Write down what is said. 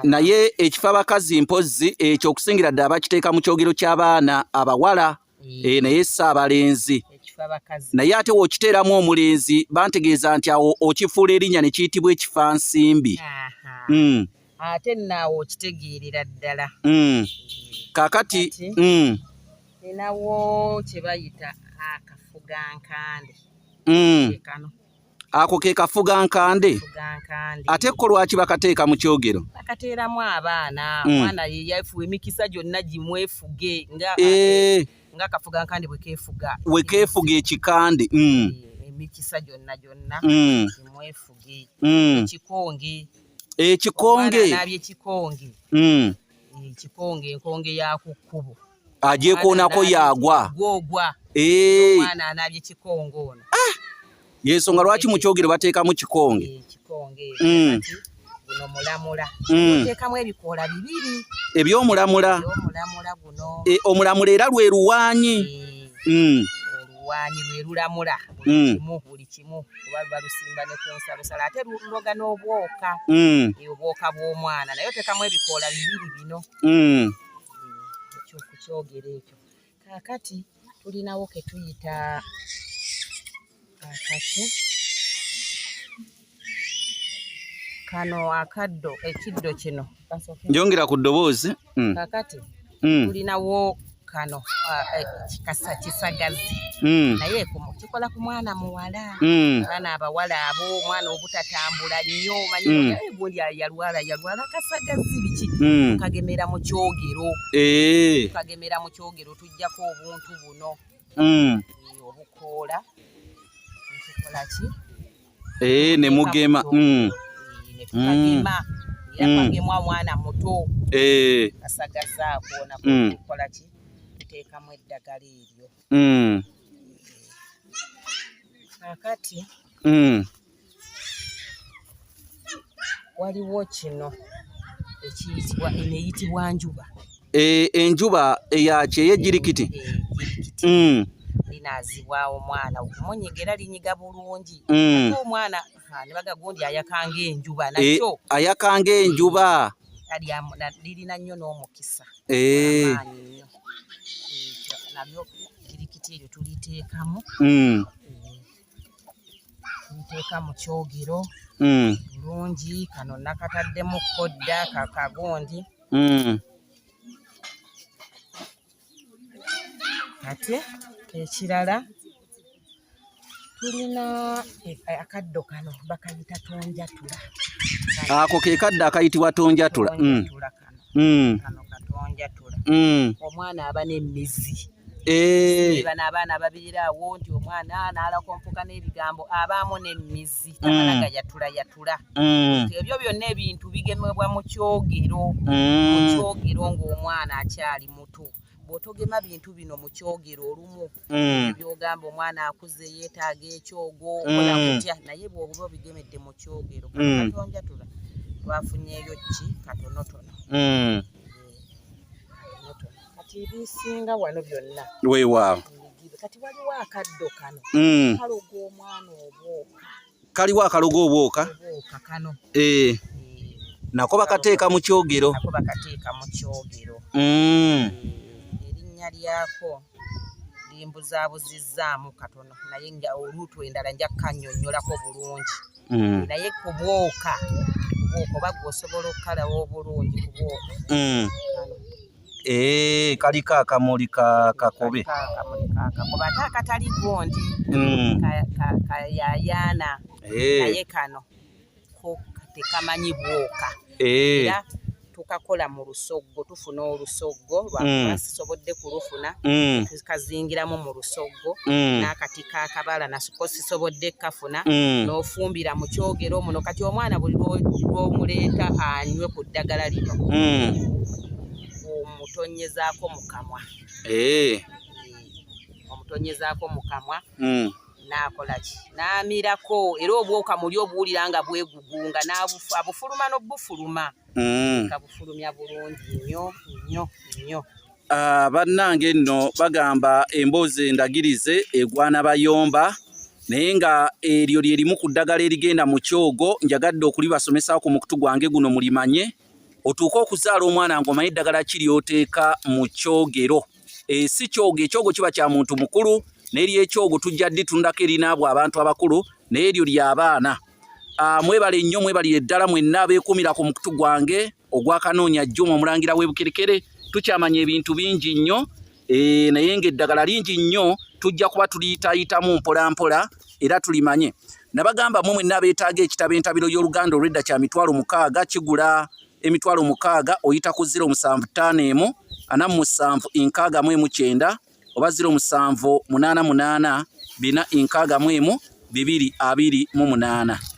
naye ekifa abakazi mpozzi ekyokusingira ddala bakiteeka mu kyogero ky'abaana abawala naye saabalenzi naye ate w'okiteeramu omulenzi bantegeeza nti awo okifuula erinnya ne kiyitibwa ekifa nsimbi. Ate naawe okitegeerera ddala. Kaakati ninawo kye bayita akafugankande. Ako ke kafugankande. Ate ko lwaki bakateeka mu kyogero? Bakateeramu abaana. Omwana ye yafuwa emikisa gyonna gimwefuge nga kafugankande bwe keefuga. We keefuga ekikande. Emikisa gyonna gimwefuge. Ekikonge. Ekikonge. Naabye ekikonge. Ekikonge enkonge ya ku kkubo. Agyekoonako yaagwa. Gwogwa. Omwana anaabye ekikonge ono. Yensonga lwaki mu kyogero bateekamu kikonge? Ekikonge. Guno mulamula. Oteekamu ebikoola bibiri. Eby'omulamula. Eby'omulamula guno. Omulamula era lwe luwaanyi. Oluwaanyi lwe lulamula. Buli kimu kuba balusimba ne ku nsalosala ate luloga n'obwoka. Obwoka bw'omwana naye oteekamu ebikoola bibiri bino. Ekyo ku kyogero ekyo. Kaakati tulinawo ke tuyita kano akaddo ekiddo kino. Njongera ku ddoboozi. Kaakati tulinawo kano kisagazi. Naye kikola ku mwana muwala. Abaana abawala abo omwana obutatambula nnyo omanyi gundi yalwala kasagazi biki. Tukagemera mu kyogero. Tukagemera mu kyogero tujjako obuntu buno. Obukoola. Tukola ki? Ne mugema. Ne tukagema. Yapagemwa mwana muto. Kasagazi ako nako tukola ki? Tuteekamu eddagala eryo. Kakati waliwo kino eyitibwa njuba. Enjuba eyaki ey'ejjirikiti. Linaazibwa omwana okumunyigera linyiga bulungi. Ate omwana ne bagagundi ayakanga enjuba nakyo. Ayakanga enjuba. Lirina nnyo n'omukisa. Nabyo jirikiti eryo tuliteekamu. Tuliteeka mu kyogero. Bulungi kano nakataddemu kodda kakagundi. Ate ekirala tulina akaddo kano bakayita tonjatula. Ako ke kadde akayitibwa tonjatula. Kano katonjatula. Omwana aba n'emmizi. Bano abaana ababeera awo nti omwana n'alakompoka n'ebigambo abaamu n'emmizi tamala gayatula. Ebyo byonna ebintu bigemebwa mu kyogero. Mu kyogero ng'omwana akyali muto. Bw'otogema bintu bino mu kyogero olumu byogamba omwana akuze yeetaaga ekyogo kola kutya naye bw'oba obigemedde mu kyogero katonjatula twafunyeeyo ki katonotono. Kati ebisinga wano byonna weewaawo. Kati waliwo akaddo kano kaloga omwana obwoka. Kaliwo akaloga obwoka kano. Nako bakateeka mu kyogero. Nako bakateeka mu kyogero. Lyako limbuzaabuzizaamu katono naye oluutu endala nja kannyonnyolako bulungi. Naye ku bwoka oba gwosobola okukalawo obulungi ku bwoka. Kaliko akamuli kakobe. Ate akatali gondi kayayaana naye kano ko tekamanyi bwoka. Era tukakola mu lusoggo tufuna olusoggo lwakuba sisobodde kulufuna tukazingiramu mu lusoggo n'akati kakabala nako sisobodde kafuna n'ofumbira mu kyogero muno. Kati omwana buli lw'omuleeta anywe ku ddagala lino omutonyezaako mu kamwa. Omutonyezaako mu kamwa n'akola ki n'amirako era obwoka muli obuwulira nga bwegugunga abufuluma n'obufuluma. Kabufulumya bulungi nnyo. Bannange nno bagamba emboozi endagirize egwana bayomba naye nga eryo lye limu ku ddagala erigenda mu kyogo. Njagadde okulibasomesako ku mukutu gwange guno mulimanye otuuka okuzaala omwana ng'omanyi eddagala kiri oteeka mu kyogero. Si kyogo, ekyogo kiba kya muntu mukulu, n'eri ekyogo tujja ditundako erinaabwe abantu abakulu, naye eryo ly'abaana. Mwebale nnyo, mwebalire ddala mwenna abeekumira ku mukutu gwange ogwakanoonya Juma Omulangira w'e Bukerekere. Tukyamanya ebintu bingi nnyo, naye ng'eddagala lingi nnyo tujja kuba tuliyitayitamu mpola mpola era tulimanye. Nabagamba mmwe mwenna abeetaaga ekitabo entabiro y'Oluganda olw'edda kya $60 kigula $60 oyita ku 075 47 69 oba 078 88 461 228.